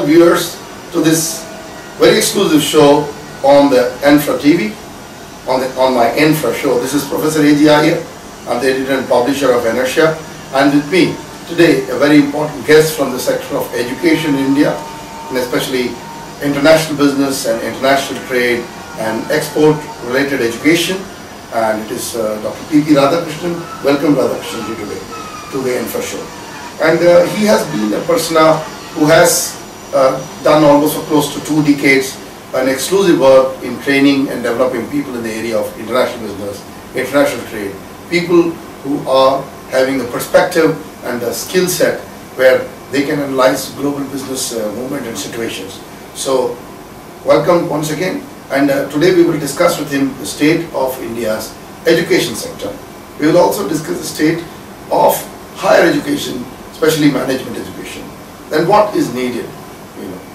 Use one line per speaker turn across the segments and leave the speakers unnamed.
viewers to this very exclusive show on the Enfra TV, on my Enfra show. This is Professor A.G. Iyer. I'm the editor and publisher of Inertia, and with me today a very important guest from the sector of education in India, and especially international business and international trade and export related education, and it is Dr. P.P. Radhakrishnan. Welcome Radhakrishnan ji today to the Enfra show. And he has been a persona who has done almost for close to 2 decades an exclusive work in training and developing people in the area of international business, international trade, people who are having the perspective and the skill set where they can analyze global business movement and situations. So welcome once again, and today we will discuss with him the state of India's education sector. We will also discuss the state of higher education, especially management education, then what is needed.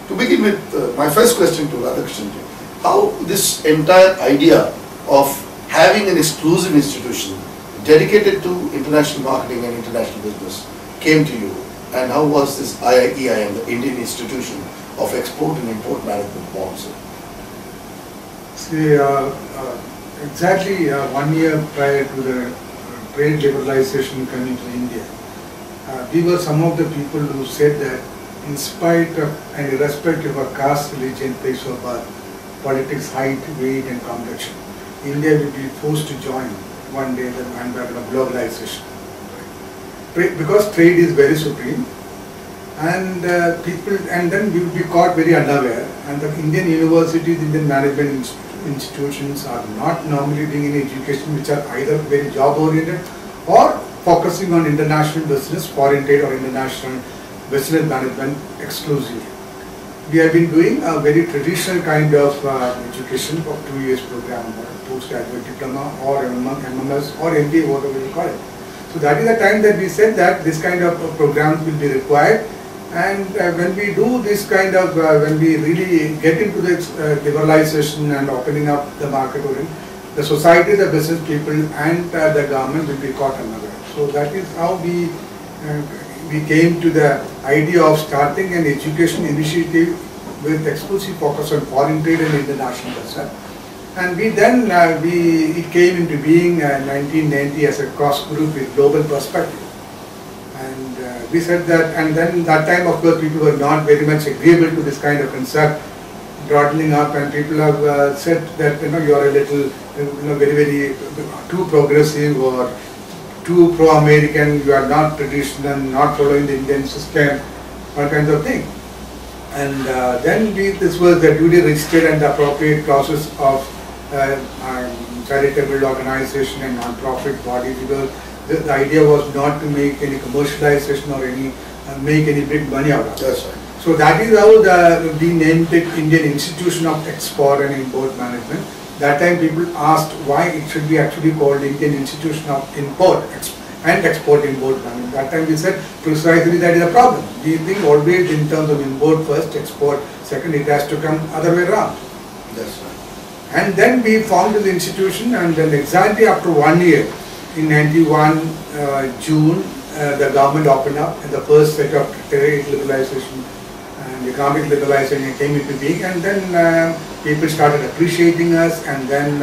To begin with, my first question to Radhakrishnan ji, how this entire idea of having an exclusive institution dedicated to international marketing and international business came to you, and how was this IIEIM, the Indian Institution of Export and Import Management, born?
See, exactly 1 year prior to the trade liberalization coming to India, we were some of the people who said that in spite of and irrespective of caste, religion, place of birth, politics, height, weight and complexion, India will be forced to join one day the bandwagon of globalization. Because trade is very supreme, and then we will be caught very unaware, and the Indian universities, Indian management institutions are not normally doing any education which are either very job oriented or focusing on international business, foreign trade or international business management exclusively. We have been doing a very traditional kind of education of 2 years program, postgraduate diploma or MMS or MBA, whatever you call it. So that is the time that we said that this kind of programs will be required, and when we do this kind of, when we really get into the liberalization and opening up the market, the society, the business people and the government will be caught unaware. So that is how we came to the idea of starting an education initiative with exclusive focus on foreign trade and international business. And we then, it came into being in 1990 as a cross group with global perspective. And we said that, and then that time of course people were not very much agreeable to this kind of concept, broadening up, and people have said that you are a little, very, very too progressive or too pro-American, you are not traditional, not following the Indian system, all kinds of things. And then this was the duly registered and the appropriate process of charitable organization and non-profit body, because the idea was not to make any commercialization or any make any big money out of it.
That's right.
So that is how we named it Indian Institution of Export and Import Management. That time people asked why it should be actually called Indian Institution of Import and Export Import Management. That time we said precisely that is a problem. We think always in terms of import first, export second, it has to come other way around.
That's right.
And then we formed the institution, and then exactly after 1 year, in 91 June, the government opened up and the first set of trade liberalization and economic liberalization came into being, and then people started appreciating us, and then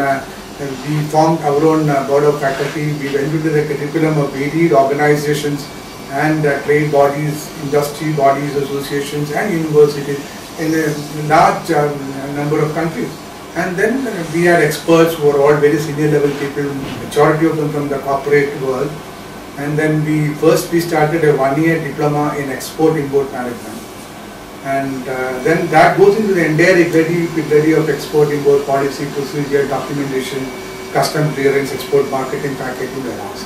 we formed our own board of faculty. We went into the curriculum of varied organizations and trade bodies, industry bodies, associations and universities in a large number of countries. And then we had experts who were all very senior level people, majority of them from the corporate world. And then we started a 1 year diploma in export import management. And then that goes into the entire eclecticity of export import policy, procedure, documentation, custom clearance, export marketing, packaging, warehouse.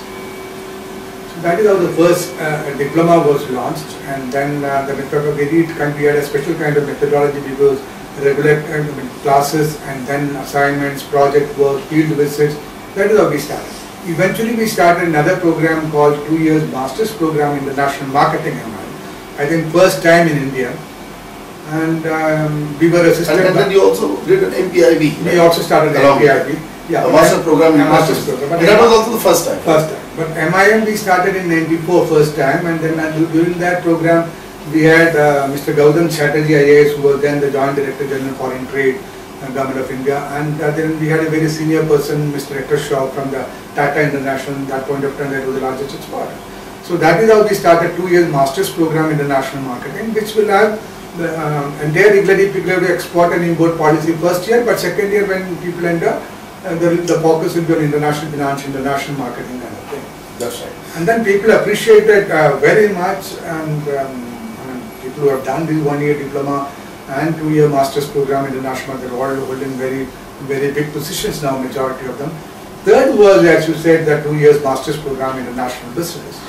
So that is how the first diploma was launched, and then the methodology, we had a special kind of methodology because regular classes and then assignments, project work, field visits. That is how we started. Eventually we started another program called 2 years Masters Program in International Marketing MI. I think first time in India. And we were assisted.
And then you also did an MPIB.
We also started an MPIB.
Yeah, a master program.
A master's program.
And that was also the first time.
First time. But MIM we started in '94 first time, and then during that program We had Mr. Gautam Chatterjee IAS, who was then the Joint Director General Foreign Trade, Government of India, and then we had a very senior person, Mr. Hector Shaw from the Tata International. At that point of time, that was the largest exporter. So that is how we started 2 years Master's Program International Marketing, which will have and there regularly people have to export and import policy first year, but second year when people enter, the focus will be on international finance, international marketing kind of thing.
That's right.
And then people appreciate it very much, and people who have done this 1 year diploma and 2 year master's program international, they're all holding very, very big positions now, majority of them. Third was, as you said, the 2 years master's program international business.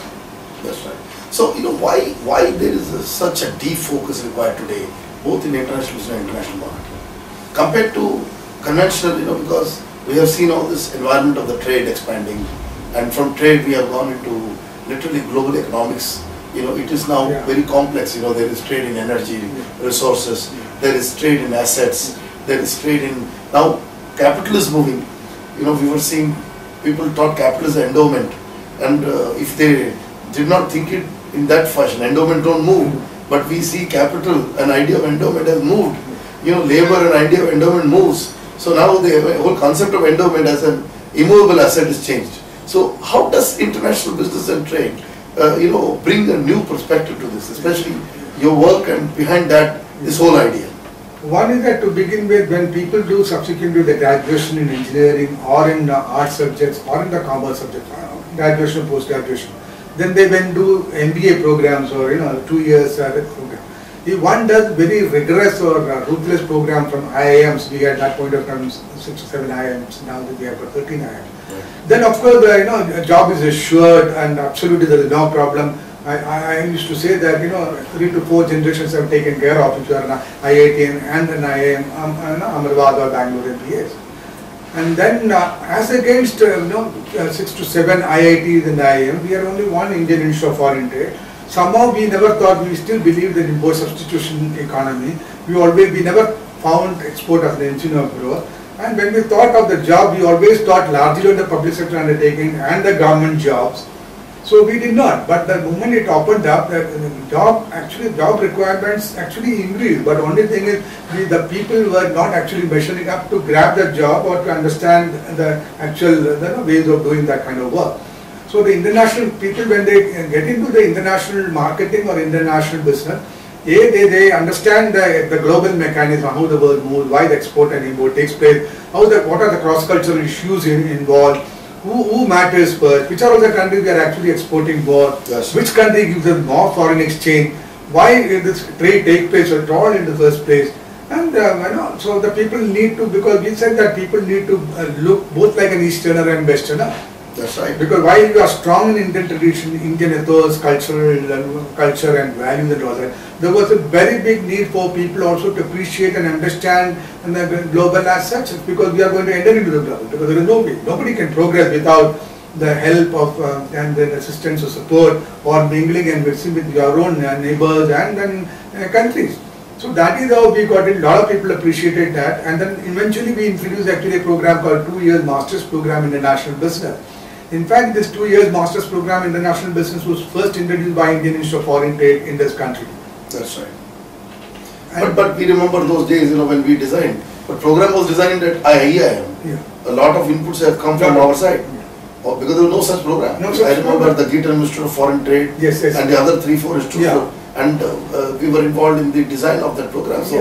That's right. So, why there is such a deep focus required today, both in international business and international marketing, compared to conventional, because we have seen all this environment of the trade expanding, and from trade we have gone into literally global economics. It is now very complex. There is trade in energy, resources, there is trade in assets, there is trade in, now capital is moving. We were seeing people taught capital as an endowment, and if they did not think it in that fashion, endowment don't move, but we see capital, an idea of endowment has moved. Labor, an idea of endowment moves. So now the whole concept of endowment as an immovable asset is changed. So how does international business and trade bring a new perspective to this, especially your work and behind that, this whole idea?
One is that to begin with, when people do subsequently the graduation in engineering or in art subjects or in the commerce subjects, graduation, post-graduation, then they went do MBA programs or 2 years program. If one does very rigorous or ruthless program from IIMs, we at that point of time 6 or 7 IIMs, now we have got 13 IIMs. Then of course a job is assured and absolutely there is no problem. I used to say that 3 to 4 generations have taken care of, which are an IIT and an IIM, Ahmedabad or Bangalore MBAs. And then as against 6 to 7 IITs and IIM, we are only one Indian Institute of Foreign Trade. Somehow we never thought, we still believe that import substitution economy. We never found export as an engine of growth. And when we thought of the job, we always thought largely on the public sector undertaking and the government jobs. So we did not. But the moment it opened up, job requirements actually increased. But only thing is, the people were not actually measuring up to grab the job or to understand the actual ways of doing that kind of work. So the international people, when they get into the international marketing or international business, they understand the global mechanism, how the world moves, why the export and import takes place, what are the cross-cultural issues involved, who matters first, which are all the countries we are actually exporting more, which country gives us more foreign exchange, why this trade takes place at all in the first place. And so the people need to, because we said that people need to look both like an Easterner and Westerner.
That's right.
Because while you are strong in Indian tradition, Indian ethos, culture and values and all that, there was a very big need for people also to appreciate and understand the global as such, because we are going to enter into the global, because there is no way. Nobody can progress without the help of and the assistance or support or mingling and mixing with your own neighbors and then countries. So that is how we got it. A lot of people appreciated that, and then eventually we introduced actually a program called 2 years Masters Program International Business. In fact, this 2 years Masters Program International Business was first introduced by Indian Institute of Foreign Trade in this country.
That's right. But we remember those days, when we designed. The program was designed at IIM.
Yeah.
A lot of inputs have come from our side. Because there was no such program. I remember the Gita Institute of Foreign Trade and the other 3-4 institutes. And we were involved in the design of that program. So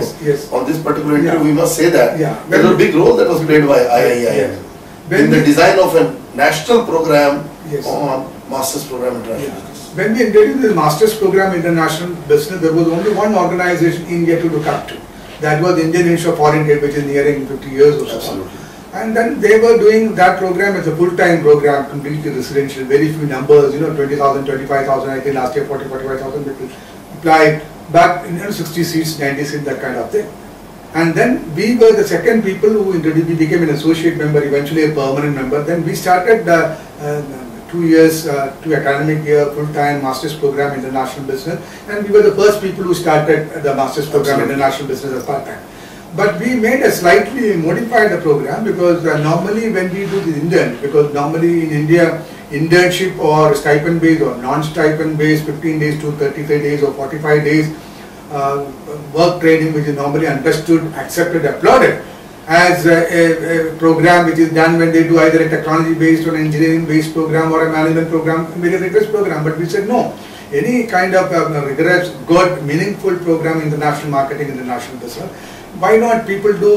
on this particular interview, we must say that there was a big role that was played by IIM in the design of a national program on Masters Program International Business.
When we introduced the Masters Program International Business, there was only one organization in India to look up to. That was the Indian Institute of Foreign Trade, which is nearing 50 years or so.
Absolutely.
And then they were doing that program as a full-time program, completely residential, very few numbers, 20,000, 25,000, I think last year 40, 45,000 people applied, but 60 seats, 90 seats, that kind of thing. And then we were the second people who introduced, we became an associate member, eventually a permanent member. Then we started 2 years, 2 academic year, full-time Masters Program International Business, and we were the first people who started the Masters Program International Business as part-time. But we made a slightly modified the program, because normally when we do the Indian, because normally in India, internship or stipend based or non-stipend based 15 days to 33 days or 45 days work training, which is normally understood, accepted, applauded as a program which is done when they do either a technology based or engineering based program or a management program, very rigorous program. But we said no, any kind of rigorous, good, meaningful program, international marketing, international business. Why not people do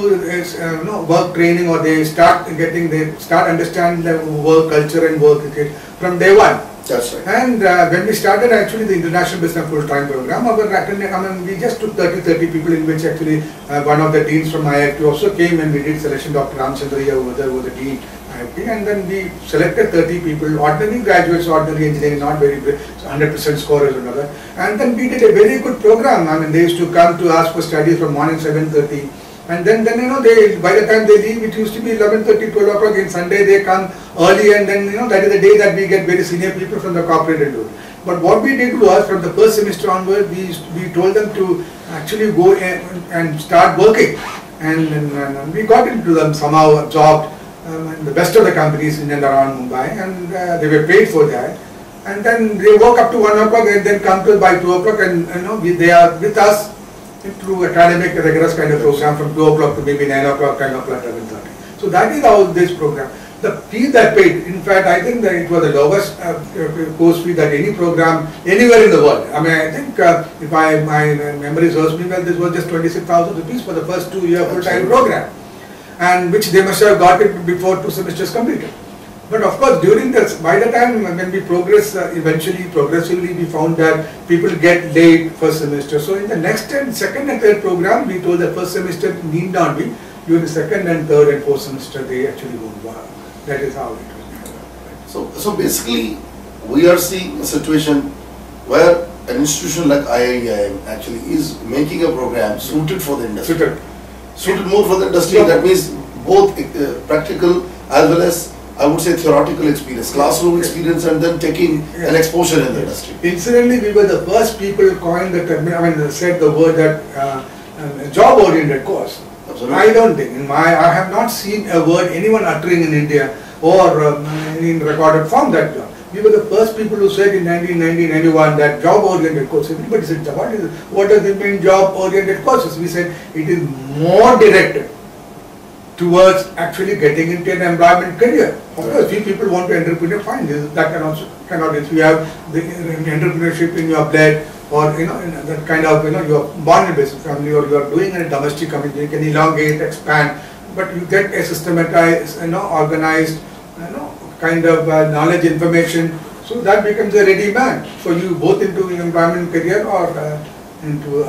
work training, or they start understanding the work culture and work ethic from day one.
That's right.
And when we started actually the International Business Full-Time Program, we just took 30 people, in which actually one of the deans from IIT also came, and we did selection. Dr. Ramchandra was the dean IIT, and then we selected 30 people, ordinary graduates, ordinary engineering, not very 100% scorers or another. And then we did a very good program. I mean, they used to come to ask for studies from morning 7:30. And then they, by the time they leave, it used to be 11:30, 12 o'clock. In Sunday they come early, and then that is the day that we get very senior people from the corporate world. But what we did was, from the first semester onward, we told them to actually go and start working, and we got into them somehow, absorbed the best of the companies in and around Mumbai, and they were paid for that. And then they work up to 1 o'clock and then come to by 2 o'clock, and they are with us through academic rigorous kind of program from 2 o'clock to maybe 9 o'clock, 10 o'clock, 11:30. So that is how this program. The fee that paid, in fact, I think that it was the lowest course fee that any program anywhere in the world. I mean, I think if my memory serves me well, this was just 26,000 rupees for the first 2-year full-time program, and which they must have got it before 2 semesters completed. But of course, during this, by the time when we progress, progressively we found that people get late first semester. So in the next second and third program, we told the first semester need not be. During the second and third and fourth semester, they actually won't work. That is how it was.
So basically, we are seeing a situation where an institution like IIM actually is making a program suited for the industry. Suited more for the industry. That means both practical as well as, I would say, theoretical experience, classroom experience, and then taking an exposure in the industry.
Incidentally, we were the first people coined the term, said the word that job-oriented course.
Absolutely.
I don't think, I have not seen a word anyone uttering in India or in recorded form that job. We were the first people who said in 1991 that job-oriented course. Everybody said, what does it mean, job-oriented courses? We said it is more directed towards actually getting into an employment career. Of course, few people want to entrepreneur, fine. That cannot. If you have the entrepreneurship in your blood, or that kind of you are born in a business family, or you are doing a domestic company, you can elongate, expand, but you get a systematized, organized, kind of knowledge, information. So that becomes a ready man for you, both into employment career or into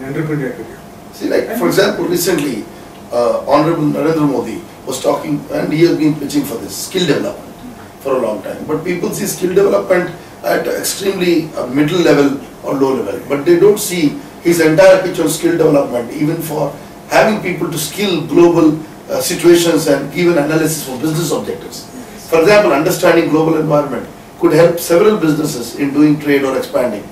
entrepreneur career.
See, like for example, recently. Honorable Narendra Modi was talking, and he has been pitching for this skill development for a long time. But people see skill development at extremely middle level or low level, but they don't see his entire pitch on skill development, even for having people to skill global situations and give an analysis for business objectives. For example, understanding global environment could help several businesses in doing trade or expanding.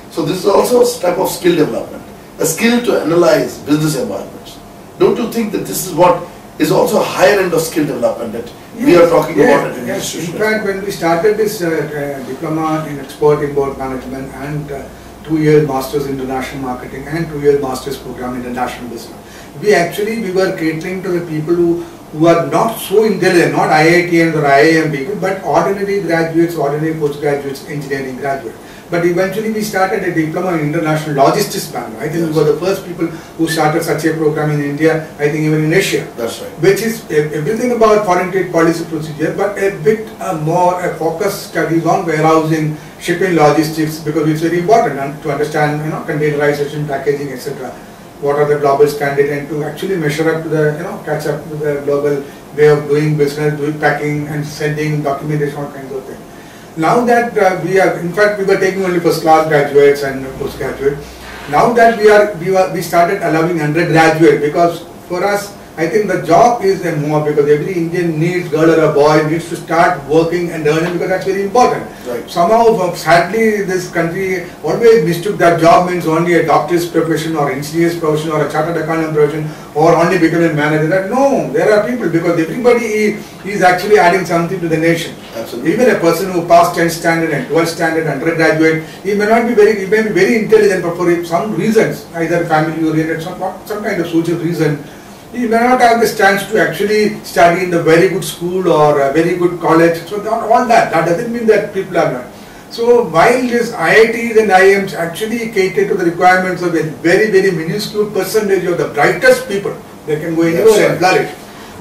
So this is also a type of skill development, a skill to analyze business environments. Don't you think that this is what is also a higher end of skill development that we are talking about at an institution?
In fact, when we started this diploma in export-import management and 2-year masters in international marketing and 2-year masters program in international business, we were catering to the people who are not so intelligent, not IITians or IIM people, but ordinary graduates, ordinary postgraduates, engineering graduates. But eventually we started a diploma in international logistics management. I think we were the first people who started such a program in India, I think even in Asia.
That's right.
Which is everything about foreign trade policy procedure, but a bit more focused studies on warehousing, shipping, logistics, because it's very important to understand containerization, packaging, etc. What are the global standards, and to actually measure up to the catch up to the global way of doing business, doing packing and sending documentation, all kinds of things. Now that we were taking only first class graduates and postgraduates. Now that we started allowing undergraduate, because for us, I think the job is a more, because every Indian needs, girl or a boy, needs to start working and earning, because that's very important.
Right.
Somehow, sadly, this country always mistook that job means only a doctor's profession or engineer's profession or a chartered accountant profession or only becoming a manager. No, there are people, because everybody is actually adding something to the nation.
Absolutely.
Even a person who passed 10th standard and 12th standard undergraduate, he may not be he may be very intelligent, but for some reasons, either family oriented, some kind of social reason, he may not have the chance to actually study in a very good school or a very good college. So all that doesn't mean that people are not. So while this IITs and IIMs actually cater to the requirements of a very, very minuscule percentage of the brightest people, they can go anywhere and flourish.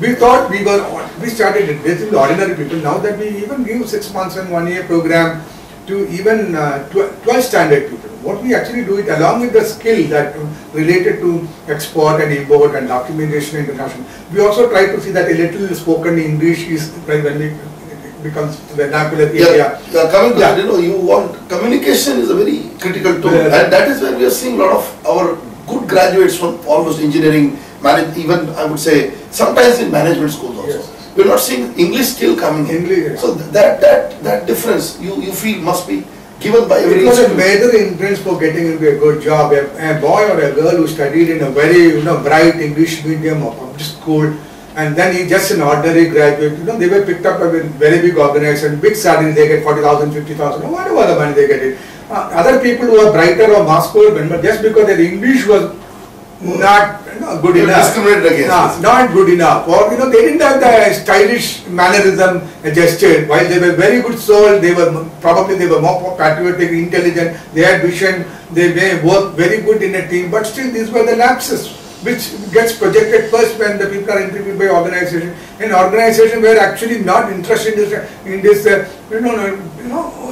We thought we started addressing the ordinary people. Now that we even give 6 months and 1 year program to even 12 standard people. What we actually do it along with the skill that related to export and import and documentation international. We also try to see that a little spoken English is when it becomes vernacular area.
Coming to that, you want communication is a very critical tool, and that is where we are seeing a lot of our good graduates from almost engineering, even I would say sometimes in management schools also.
Yes.
We're not seeing English still coming in.
English,
so that difference you feel must be given by every
It was a
student.
major hindrance for getting into a good job. A boy or a girl who studied in a very bright English medium or public school, and then he just an ordinary graduate, they were picked up by a very big organization, big salary, they get 40,000, 50,000, whatever the money they get it. Other people who are brighter or mass schooled, but just because their English was not good enough.
Discriminated against.
Not good enough. Or they didn't have the stylish mannerism gesture. While they were very good soul, they were more patriotic, intelligent. They had vision. They may work very good in a team. But still, these were the lapses, which gets projected first when the people are interviewed by organization. An organization were actually not interested in this,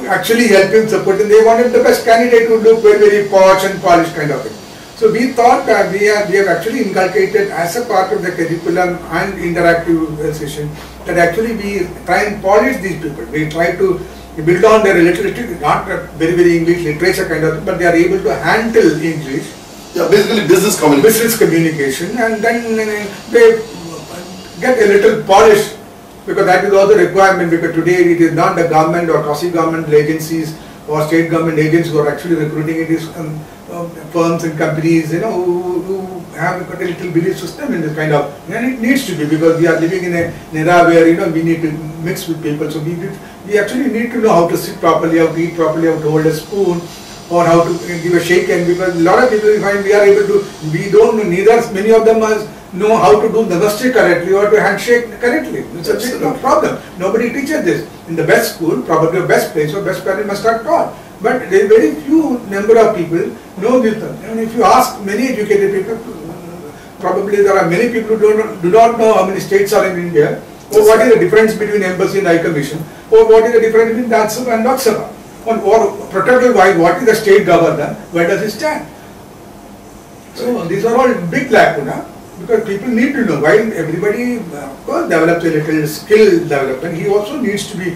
actually helping support. And they wanted the best candidate who look very, very posh and polished kind of thing. So we thought we have actually inculcated as a part of the curriculum and interactive session that actually we try and polish these people. We try to build on their literature, not very, very English literature kind of thing, but they are able to handle English.
Yeah, basically business communication.
Business communication, and then they get a little polished, because that is also a requirement, because today it is not the government or quasi-government agencies or state government agents who are actually recruiting. It is firms and companies, who have got a little belief system in this kind of, and it needs to be, because we are living in an era where we need to mix with people. So we actually need to know how to sit properly, how to eat properly, how to hold a spoon, or how to give a shake hand, because a lot of people find we are able to, we don't know, neither many of them know how to do namaste correctly or to handshake correctly. It's a big problem. Nobody teaches this. In the best school, probably the best place or best parent must have taught. But there are very few number of people know this. And if you ask many educated people, probably there are many people who do not know how many states are in India, or what is the difference between embassy and high commission, or what is the difference between Rajya Sabha and Lok Sabha. Or protocol wise, what is the state governor, where does it stand? So these are all big lacuna, because people need to know. While everybody of course develops a little skill development, he also needs to be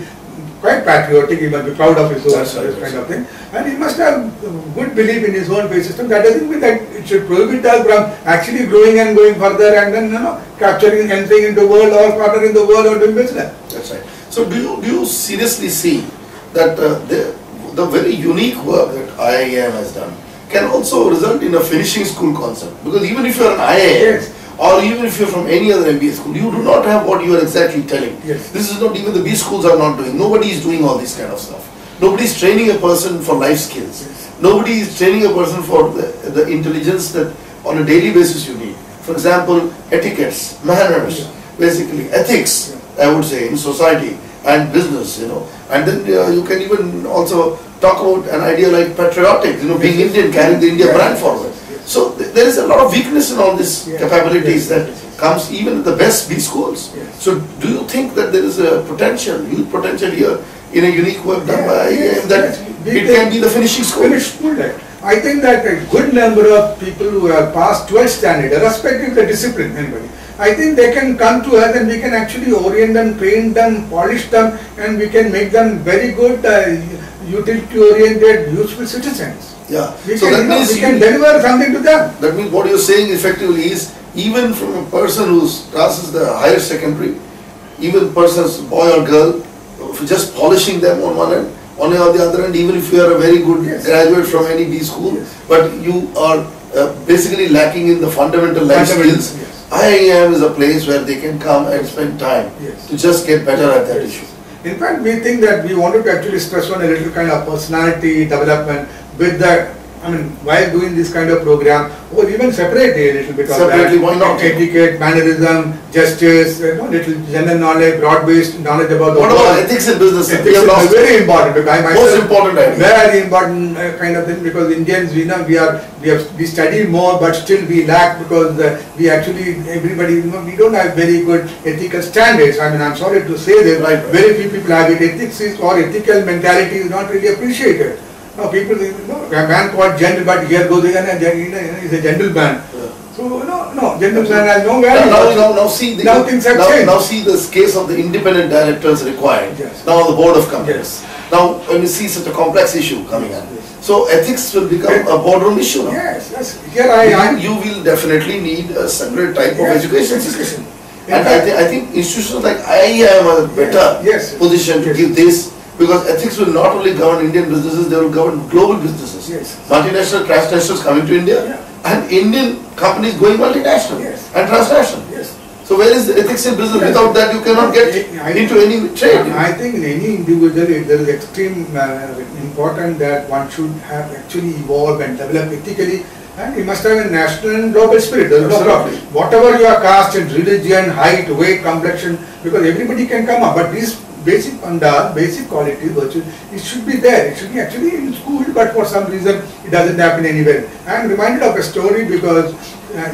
quite patriotic, he must be proud of his own this kind of thing, and he must have good belief in his own faith system. That doesn't mean that it should prohibit us from actually growing and going further and then capturing anything in the world or partnering the world or doing business.
That's right. So do you seriously see that the very unique work that IIM has done can also result in a finishing school concept? Because even if you are an IIM, or even if you are from any other MBA school, you do not have what you are exactly telling.
Yes.
This is not, even the B schools are not doing. Nobody is doing all this kind of stuff. Nobody is training a person for life skills.
Yes.
Nobody is training a person for the intelligence that on a daily basis you need. For example, etiquettes, manners, basically ethics, I would say, in society and business, And then you can even also talk about an idea like patriotic, being Indian, carrying the India brand forward. So there is a lot of weakness in all these capabilities that comes even in the best B schools. So do you think that there is a huge potential here in a unique work done by IIM that it can be the finishing school?
I think that a good number of people who have passed 12th standard, irrespective of the discipline, anybody, I think they can come to us and we can actually orient them, train them, polish them, and we can make them very good, utility-oriented, useful citizens.
Yeah.
We
So
can,
that means
we can deliver something to them.
That means what you're saying effectively is, even from a person who passes the higher secondary, even person's boy or girl, just polishing them on one end, on the other end, even if you are a very good graduate from any B school, but you are basically lacking in the fundamental life skills, IIM is a place where they can come and spend time to just get better at that issue.
In fact, we think that we wanted to actually stress on a little kind of personality development with the, I mean, while doing this kind of program, or even separate a little bit of
Separately,
that,
why not?
etiquette, mannerism, gestures, little general knowledge, broad-based knowledge about the
What about
world.
ethics in business?
Ethics
We have
is
lost
very important. Because I myself,
most important idea.
very important kind of thing, because Indians, we know we study more, but still we lack, because we actually, everybody, we don't have very good ethical standards. I mean, I'm sorry to say this,
Right.
very few people have it. Ethics is, or ethical mentality is not really appreciated. No, people, a man called gentle, but here goes again, he's a gentleman.
Yeah.
So, no, gentleman has no value.
Now see the,
Now things have changed.
Now see this case of the independent directors required.
Yes.
Now the board of companies.
Yes.
Now when you see such a complex issue coming up,
Yes.
so ethics will become a boardroom issue now.
Yes. Here
You will definitely need a separate type of
Yes,
education
education.
system.
In
And
fact-
I think institutions like IIM are a better
Yes.
position to
Yes.
give this, because ethics will not only govern Indian businesses, they will govern global businesses.
Yes.
Multinational, transnationals coming to India,
Yeah.
and Indian companies going multinational
Yes.
and transnational.
Yes.
So where is the ethics in business?
Yes.
Without that you cannot get
I-
into any trade.
I think in any individual, there is extreme important that one should have actually evolve and develop ethically, and you must have a national and global spirit. There is no problem.
Absolutely.
Whatever your caste and religion, height, weight, complexion, because everybody can come up, but these basic basic qualities, virtues, it should be there. It should be actually in school, but for some reason it doesn't happen anywhere. I am reminded of a story because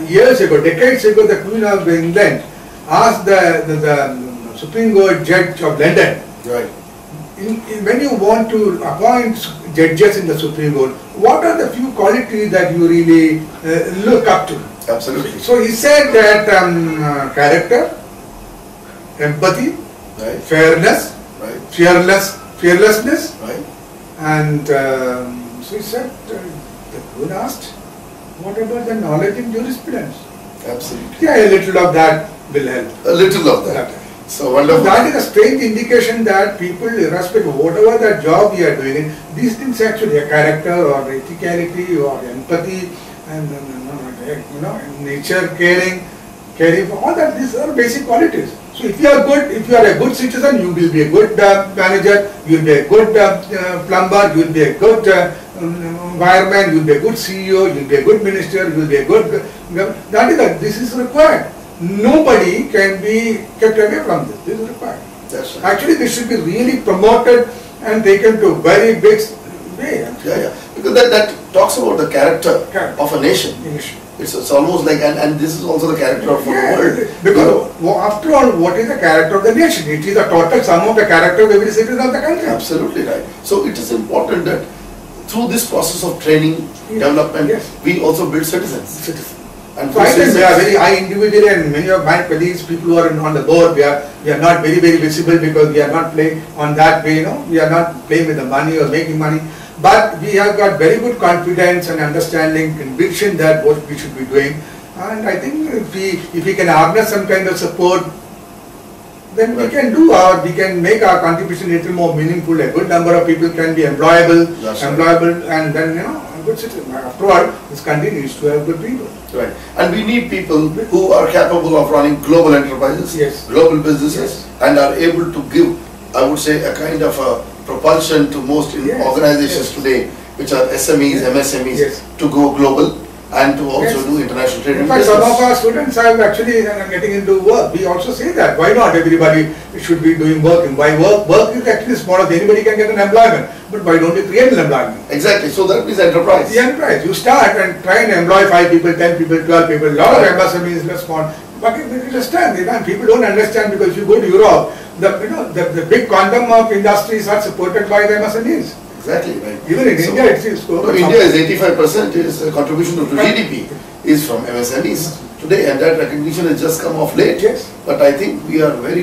years ago, decades ago, the Queen of England asked the Supreme Court judge of London,
Right.
when you want to appoint judges in the Supreme Court, what are the few qualities that you really look up to?
Absolutely.
So he said that character, empathy,
Right.
fairness,
Right.
fearlessness,
Right.
and so he said, the Queen asked, what about the knowledge in jurisprudence?
Absolutely.
Yeah, a little of that will help.
A little of that. So wonderful.
That is a strange indication that people, irrespective of whatever the job we are doing, these things actually, a character or ethicality or empathy and nature, caring for all that, these are basic qualities. So if you are good, if you are a good citizen, you will be a good manager, you will be a good plumber, you will be a good fireman, you will be a good CEO, you will be a good minister, you will be a good this is required. Nobody can be kept away from this. This is required.
That's right.
Actually, this should be really promoted and taken to very big way.
Yeah. Because that talks about the character
Correct.
of a nation. It's almost like, and this is also the character of the world.
Because after all, what is the character of the nation? It is the total sum of the character of every citizen of the country.
Absolutely right. So it is important that through this process of training,
Yes.
development,
Yes.
we also build citizens. And
So I think
citizens-
we are very, I individually and many of my colleagues, people who are on the board, we are not very visible because we are not playing on that way, we are not playing with the money or making money. But we have got very good confidence and understanding, conviction that what we should be doing. And I think if we can harness some kind of support, then we can we can make our contribution a little more meaningful. A good number of people can be employable,
That's right.
and then a good citizen. After all, this country needs to have good people.
Right. And we need people who are capable of running global enterprises,
Yes.
global businesses, and are able to give, I would say, a kind of a propulsion to most
Yes.
organizations
Yes.
today, which are SMEs,
Yes.
MSMEs,
Yes.
to go global and to also
Yes.
do international trade
In
and
fact, some
business.
of our students are actually getting into work. We also say that. Why not everybody should be doing work? And why work? Work is actually small. Anybody can get an employment. But why don't you create an employment?
Exactly. So that means enterprise.
The enterprise. You start and try and employ 5 people, 10 people, 12 people. A lot of MSMEs respond. But you understand, people don't understand because if you go to Europe, the big quantum of industries are supported by the MSMEs.
Exactly, right.
Even in India, it's
India is 85% is contribution to GDP is from MSMEs today, and that recognition has just come off late.
Yes.
But I think we are very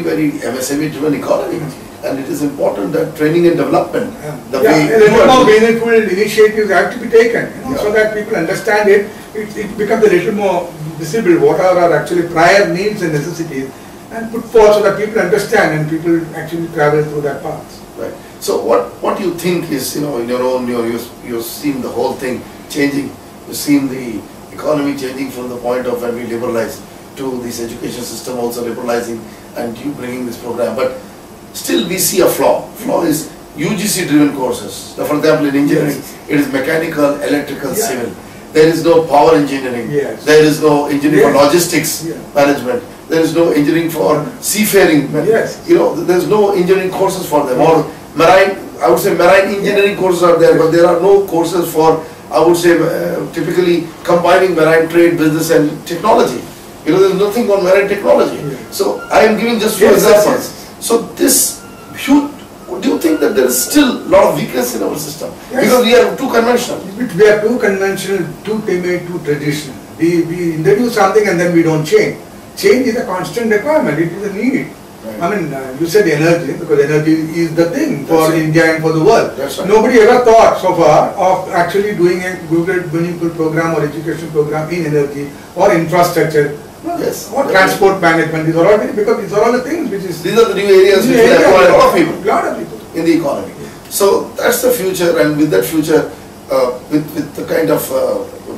MSME-driven economy, and it is important that training and development, the way
a little more meaningful initiatives have to be taken, so
Yeah.
that people understand it. It becomes a little more visible what are our actually prior needs and necessities, and put forth so that people understand and people actually travel through that path.
Right. So what do you think is, in your own, you've seen the whole thing changing, you've seen the economy changing from the point of when we liberalize to this education system also liberalizing and you bringing this program. But still we see a flaw. Flaw is UGC driven courses. For example, in engineering, it is mechanical, electrical, civil. There is no power engineering. There is no engineering for logistics management. There is no engineering for seafaring. You know, there is no engineering courses for them. Or marine, I would say marine engineering courses are there, but there are no courses for, I would say, typically combining marine trade, business and technology. You know, there is nothing on marine technology. So I am giving just few examples. So this huge, do you think that there is still a lot of weakness in our system? Because we are too conventional.
We are too conventional, too timid, too traditional. We introduce something and then we don't change. Change is a constant requirement, it is a need. I mean, you said energy, because energy is the thing for India and for the world. Nobody ever thought so far of actually doing a Google meaningful program or education program in energy or infrastructure. Or transport management, these are all, because these are all the things which is...
These are the new areas which will acquire a lot of people.
Lot of people.
In the economy. So that's the future, and with that future, with the kind of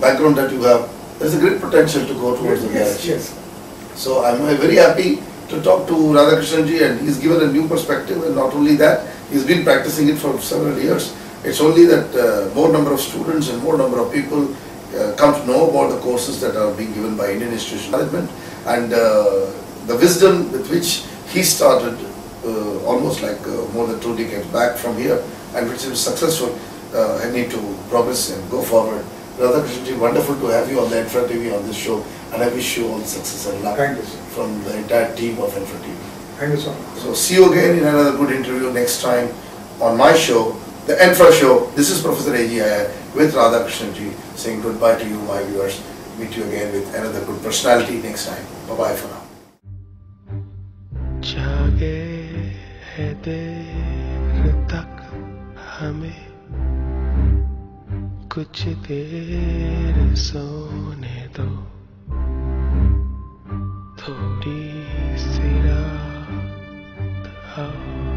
background that you have, there's a great potential to go towards the direction. So I'm very happy to talk to Radhakrishnanji, and he's given a new perspective, and not only that, he's been practicing it for several years. It's only that more number of students and more number of people come to know about the courses that are being given by Indian Institution of Management, and the wisdom with which he started almost like more than 2 decades back from here, and which is successful. I need to progress and go forward. Radhakrishnanji, wonderful to have you on the Infra TV on this show, and I wish you all success and luck from the entire team of Infra TV.
Thank you so much.
So see you again in another good interview next time on my show, the Infra Show. This is Professor A.G. Iyer with Radhakrishnanji saying goodbye to you, my viewers. Meet you again with another good personality next time. Bye-bye for now.
जागे है देर तक हमें कुछ देर सोने दो, थोड़ी सी रात आओ।